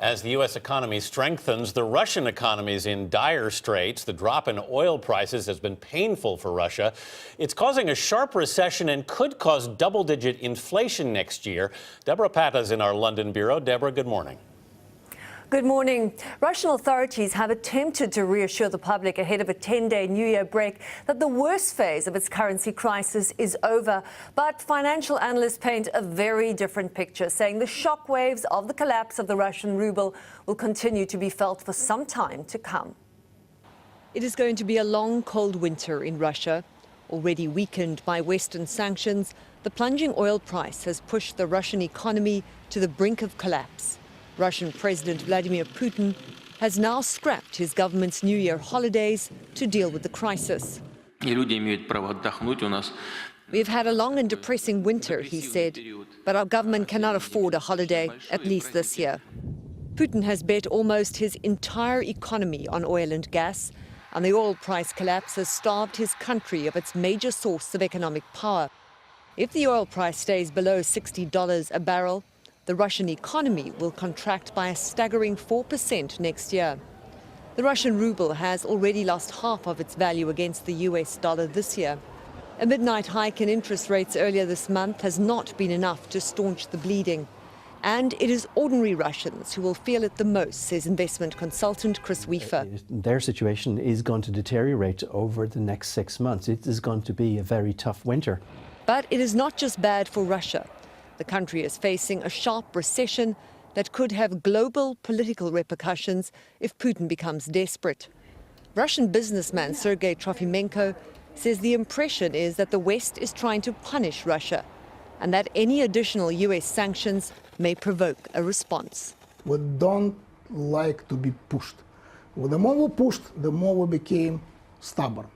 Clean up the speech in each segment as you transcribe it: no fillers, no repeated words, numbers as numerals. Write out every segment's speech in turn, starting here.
As the U.S. economy strengthens, the Russian economy is in dire straits. The drop in oil prices has been painful for Russia. It's causing a sharp recession and could cause double-digit inflation next year. Debora Patta is in our London bureau. Deborah, good morning. Good morning. Russian authorities have attempted to reassure the public ahead of a 10-day New Year break that the worst phase of its currency crisis is over. But financial analysts paint a very different picture, saying the shockwaves of the collapse of the Russian ruble will continue to be felt for some time to come. It is going to be a long, cold winter in Russia. Already weakened by Western sanctions, the plunging oil price has pushed the Russian economy to the brink of collapse. Russian President Vladimir Putin has now scrapped his government's New Year holidays to deal with the crisis. We've had a long and depressing winter, he said, but our government cannot afford a holiday, at least this year. Putin has bet almost his entire economy on oil and gas, and the oil price collapse has starved his country of its major source of economic power. If the oil price stays below $60 a barrel, the Russian economy will contract by a staggering 4% next year. The Russian ruble has already lost half of its value against the US dollar this year. A midnight hike in interest rates earlier this month has not been enough to staunch the bleeding. And it is ordinary Russians who will feel it the most, says investment consultant Chris Weaver. Their situation is going to deteriorate over the next 6 months. It is going to be a very tough winter. But it is not just bad for Russia. The country is facing a sharp recession that could have global political repercussions if Putin becomes desperate. Russian businessman Sergei Trofimenko says the impression is that the West is trying to punish Russia and that any additional US sanctions may provoke a response. We don't like to be pushed. The more we pushed, the more we became stubborn.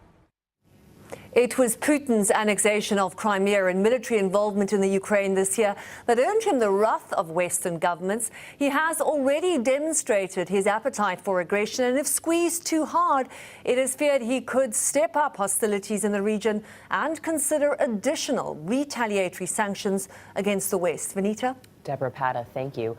It was Putin's annexation of Crimea and military involvement in the Ukraine this year that earned him the wrath of Western governments. He has already demonstrated his appetite for aggression, and if squeezed too hard, it is feared he could step up hostilities in the region and consider additional retaliatory sanctions against the West. Vanita? Debora Patta, thank you.